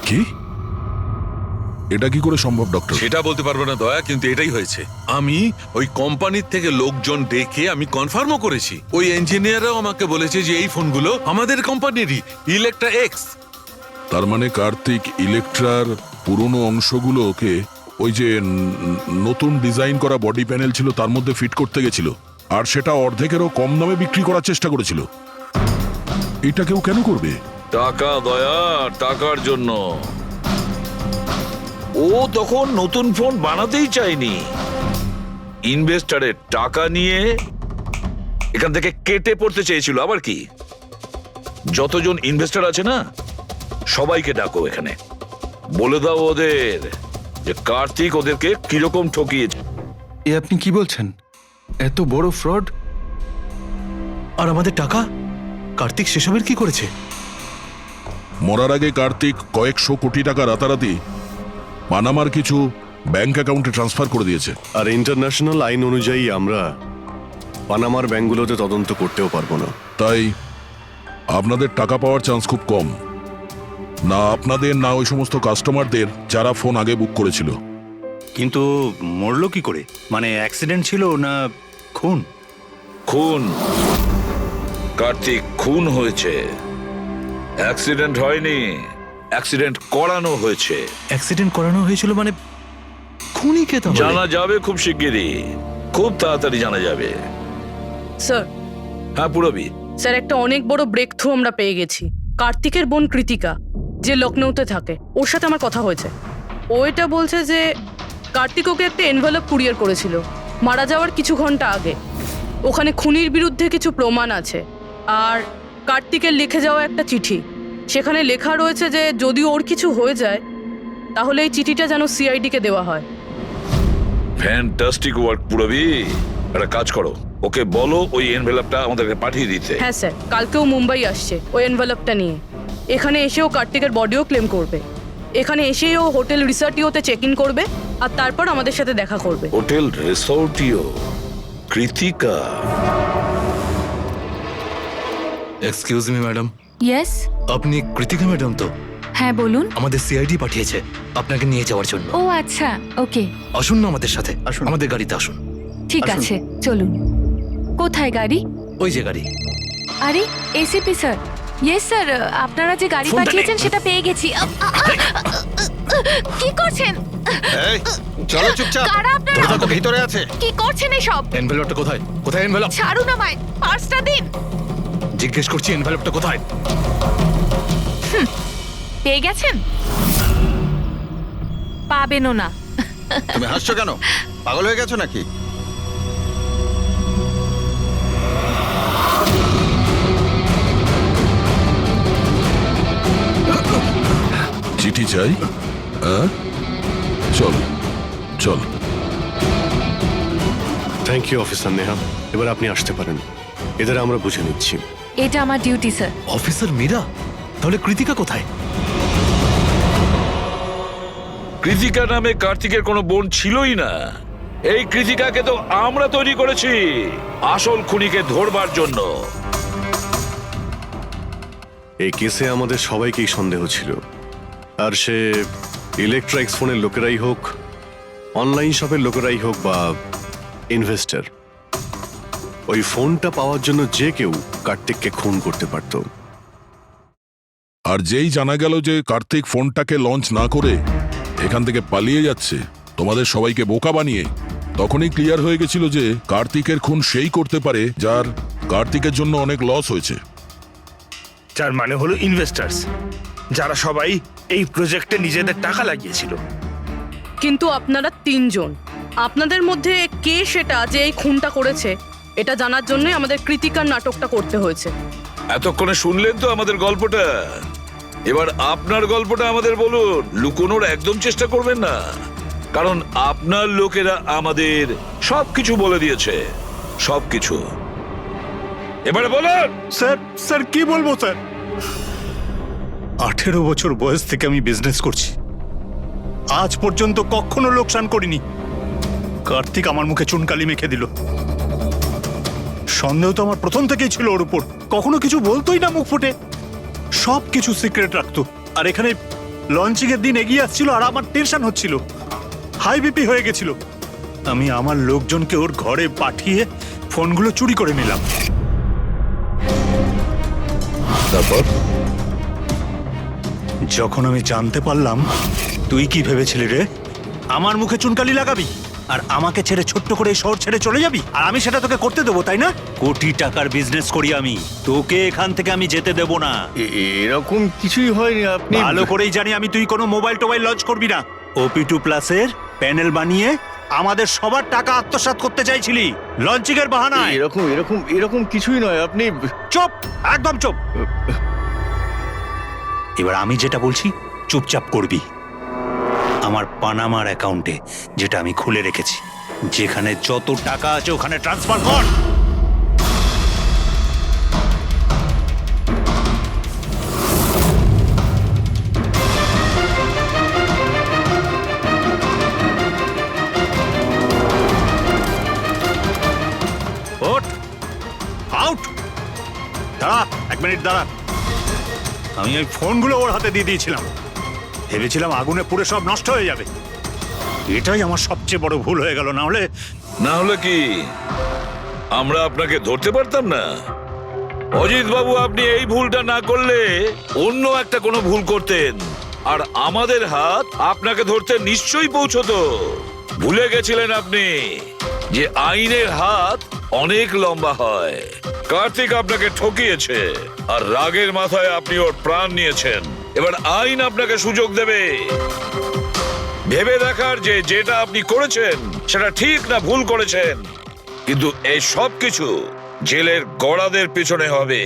কি? এটা কি করে সম্ভব ডক্টর?
সেটা বলতে পারবো না দয়া, কিন্তু এটাই হয়েছে। আমি ওই কোম্পানির থেকে লোকজন ডেকে আমি কনফার্মও করেছি। ওই ইঞ্জিনিয়াররাও আমাকে বলেছে যে এই ফোনগুলো আমাদের কোম্পানিরই, ইলেকট্রা এক্স।
তার মানে কার্তিক ইলেকট্রার পুরনো অংশগুলোকে ওই যে নতুন ডিজাইন করা বডি প্যানেল ছিল তার মধ্যে ফিট করতে গেছিল, আর সেটা অর্ধেকেরও কম দামে বিক্রি করার চেষ্টা করেছিল। এটা কেউ কেন করবে?
টাকা দয়া, টাকার জন্য। ও তখন নতুন ফোন বানাতেই চায়নি, ইনভেস্টরের টাকা নিয়ে এখান থেকে কেটে পড়তে চেয়েছিল। আবার কি? যতজন ইনভেস্টর আছে না, সবাইকে ডাকো এখানে, বলে দাও ওদের যে কার্তিক ওদেরকে কিরকম ঠকিয়েছে।
এ আপনি কি বলছেন? এত বড় ফ্রড!
আর আমাদের টাকা? কার্তিক সেসবের কি করেছে?
মরার আগে কার্তিক কয়েকশো কোটি টাকা রাতারাতি পানামার কিছু ব্যাংক অ্যাকাউন্টে ট্রান্সফার করে দিয়েছে।
আর ইন্টারন্যাশনাল আইন অনুযায়ী আমরা পানামার ব্যাংকগুলোতে তদন্ত করতেও পারবো না।
তাই আপনাদের টাকা পাওয়ার চান্স খুব কম। না আপনাদের, না ওই সমস্ত কাস্টমারদের যারা ফোন আগে বুক করেছিল।
কিন্তু মরলো কি করে? মানে অ্যাক্সিডেন্ট ছিল না খুন?
খুন। কার্তিক খুন হয়েছে, অ্যাক্সিডেন্ট হয়নি, অ্যাক্সিডেন্ট করানো হয়েছে।
অ্যাক্সিডেন্ট করানো হয়েছিল মানে খুনি কে তাহলে?
জানা যাবে খুব শিগগিরই, খুব তাড়াতাড়ি জানা যাবে।
স্যার,
হ্যাঁ পুরবি।
স্যার একটা অনেক বড় ব্রেক থ্রু আমরা পেয়ে গেছি। কার্তিকের বোন কৃতিকা, যে লখনৌতে থাকে, ওর সাথে আমার কথা হয়েছে। ও এটা বলছে যে কার্তিক ওকে একটা এনভেলপ কুরিয়ার করেছিল মারা যাওয়ার কিছু ঘন্টা আগে। ওখানে খুনির বিরুদ্ধে কিছু প্রমাণ আছে, আর কার্তিকের লিখে যাওয়া একটা চিঠি। সেখানে লেখা রয়েছে যে যদি ওর কিছু হয়ে যায় তাহলে এই চিঠিটা যেন সিআইডিকে দেওয়া হয়।
ফ্যান্টাস্টিক ওয়ার্ক পুরবি। একটা কাজ করো, ওকে বলো ওই এনভেলপটা আমাদেরকে পাঠিয়ে দিতে।
হ্যাঁ স্যার, কালকেও মুম্বাই আসছে ওই এনভেলপটা নিয়ে। এখানে এসেও কার্তিকের বডিও ক্লেম করবে। এখানে এসেই ও হোটেল রিসর্টিওতে চেক ইন করবে আর তারপর আমাদের সাথে দেখা করবে।
হোটেল রিসর্টিও? Kritika?
Excuse me madam.
Yes,
আপনি কৃতিকা ম্যাডাম তো?
হ্যাঁ বলুন।
আমাদের সিআইডি পাঠিয়েছে আপনাকে নিয়ে যাওয়ার জন্য।
ও আচ্ছা, ওকে।
আসুন না আমাদের সাথে, আমাদের গাড়িতে আসুন।
ঠিক আছে, চলুন। কোথায় গাড়ি?
ওই যে গাড়ি।
আরে এসিপি স্যার। ইয়েস স্যার, আপনারা যে গাড়ি পাঠিয়েছেন সেটা পেয়ে গেছি। কি করছেন?
এই চলো চুপচাপ।
কারা আপনারা?
ওরা তো ভিতরে আছে।
কি করছেন এসব?
এনভেলপটা কোথায়? কোথায় এনভেলপ?
ছাড়ুন আমায়, পার্সটা দিন।
জিজ্ঞেস করছি এনভেলপটা কোথায়?
পেয়ে গেছেন? পাবেনও না।
তুমি হাসছো কেন? পাগল হয়ে গেছো নাকি?
চিঠি চাই? হ্যাঁ, চল চল।
থ্যাংক ইউ অফিসার নেহা, এবার আপনি আসতে পারেন। এদের আমরা বুঝে নিচ্ছি।
এটা আমার ডিউটি স্যার।
অফিসার মীরা? তাহলে কৃতিকা কোথায়?
কৃতিকা নামে কার্তিকের কোনো বোন ছিলই না। এই কৃতিকাকে তো আমরা তৈরি করেছি আসল খুনিকে ধরবার জন্য।
এই কেসে আমাদের সবাইকেই সন্দেহ ছিল, আর সে ইলেকট্রনিক্স ফোনের লোকেরাই হোক, অনলাইন শপের লোকেরাই হোক, বা ইনভেস্টর, ওই ফোনটা পাওয়ার জন্য যে কেউ কার্তিককে খুন করতে পারত।
আর যেই জানা গেল যে কার্তিক ফোনটাকে লঞ্চ না করে এখান থেকে পালিয়ে যাচ্ছে তোমাদের সবাইকে বোকা বানিয়ে, তখনই ক্লিয়ার হয়ে গেছিল যে কার্তিকের খুন সেই করতে পারে যার কার্তিকের জন্য অনেক লস হয়েছে।
যার মানে হলো ইনভেস্টার্স, যারা সবাই এই প্রজেক্টে নিজেদের টাকা লাগিয়েছিল।
কিন্তু আপনারা তিনজন, আপনাদের মধ্যে কে সেটা যে এই খুনটা করেছে এটা জানার জন্যই আমাদের কৃতিকার নাটকটা করতে হয়েছে।
এতক্ষণে শুনলেন তো আমাদের গল্পটা, এবার আপনার গল্পটা আমাদের বলুন। লুকোনোর একদম চেষ্টা করবেন না, কারণ আপনার লোকেরা আমাদের সবকিছু বলে দিয়েছে, সবকিছু। এবারে বলুন।
স্যার কি বলবো স্যার? 18 বছর বয়স থেকে আমি বিজনেস করছি, আজ পর্যন্ত কখনো লোকসান করিনি। কার্তিক আমার মুখে চুনকালি মেখে দিল। সন্দেহ তো আমার প্রথম থেকেই ছিল ওর উপর। কখনো কিছু বলতোই না মুখ ফুটে, সব কিছু সিক্রেট রাখতো। আর এখানে লঞ্চিং এর দিন এগিয়ে আসছিল আর আমার টেনশন হচ্ছিল, হাই বিপি হয়ে গেছিল। আমি আমার লোকজনকে ওর ঘরে পাঠিয়ে ফোনগুলো চুরি করে নিলাম।
তারপর
যখন আমি জানতে পারলাম তুই কি ভেবেছিলি রে, আমার মুখে চুনকালি লাগাবি আর আমাকে ছেড়ে ছোট্ট করে এই শহর ছেড়ে চলে যাবি, আর আমি সেটা তোকে করতে দেবো তাই না? কোটি টাকার বিজনেস করি আমি, তোকে এখান থেকে আমি যেতে দেবো না।
এরকম কিছুই হয়নি। আপনি
ভালো করেই জানি আমি তুই কোনো মোবাইল টোবাইল লঞ্চ করবি না। OP2 প্লাসের প্যানেল বানিয়ে আমাদের সবার টাকা আত্মসাৎ করতে চাইছিলি লঞ্চিং এর বাহানায়।
এরকম এরকম এরকম কিছুই নয়। আপনি
চুপ, একদম চুপ। এবার আমি যেটা বলছি চুপচাপ করবি। আমার পানামার অ্যাকাউন্টে, যেটা আমি খুলে রেখেছি, যেখানে যত টাকা আছে ওখানে ট্রান্সফার কর। আউট। দাঁড়া, 1 মিনিট দাঁড়া। আমি ওই ফোনগুলো ওর হাতে দিয়ে দিয়েছিলাম, ভেবেছিলাম আগুনে পুড়ে সব নষ্ট হয়ে যাবে। এটাই আমার সবচেয়ে বড় ভুল হয়ে গেল, না হলে
কি আমরা আপনাকে ধরতে পারতাম না? অজিত বাবু, আপনি এই ভুলটা না করলে অন্য একটা কোনো ভুল করতেন, আর আমাদের হাত আপনাকে ধরতে নিশ্চয়ই পৌঁছতো। ভুলে গেছিলেন আপনি যে আইনের হাত অনেক লম্বা হয়। কার্তিক আপনাকে ঠকিয়েছে, আর রাগের মাথায় আপনি ওর প্রাণ নিয়েছেন। এবার আইন আপনাকে সুযোগ দেবে ভেবে দেখার যে যেটা আপনি করেছেন সেটা ঠিক না ভুল করেছেন। কিন্তু এই সব কিছু জেলের গড়াদের পিছনে হবে।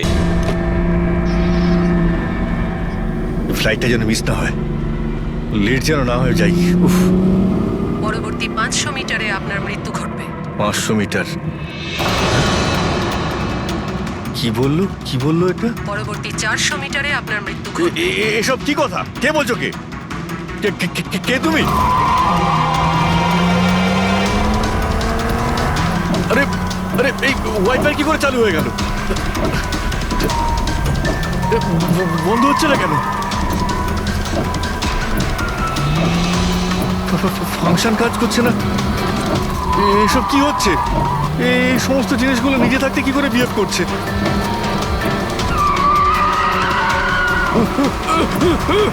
ফ্লাইটটা যেন মিস না হয়, লেট যেন না হয়ে যাই। উফ,
পরবর্তী 500 মিটারে আপনার মৃত্যু ঘটবে।
500 মিটার? কি বললো এটা?
পরবর্তী 400 মিটারে আপনার মৃত্যু ঘটবে।
এসব কি কথা? কে বলছো? কে তুমি? আরে আরে, এই ওয়াইফাই কি করে চালু হয়ে গেল? বন্ধ হচ্ছে না কেন? ফাংশন কাজ করছে না? এসব কি হচ্ছে? এই সমস্ত জিনিসগুলো নিজে থাকতে কি করে বিহেভ করছে?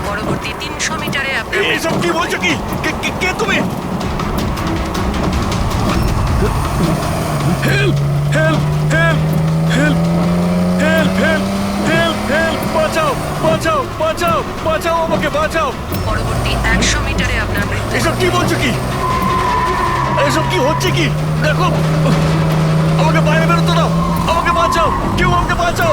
পরবর্তী 300 মিটারে আপনার
এসব কি বলছো? কে তুমি? Help help help help help help help help! বাঁচাও বাঁচাও বাঁচাও বাঁচাও, আমাকে বাঁচাও!
পরবর্তী 100 মিটারে আপনার মৃত্যু।
এসব কি বলছো? এসব কি হচ্ছে? দেখো, আমাকে বাইরে বেরোতে দাও, আমাকে বাঁচাও, কেউ আমাকে বাঁচাও!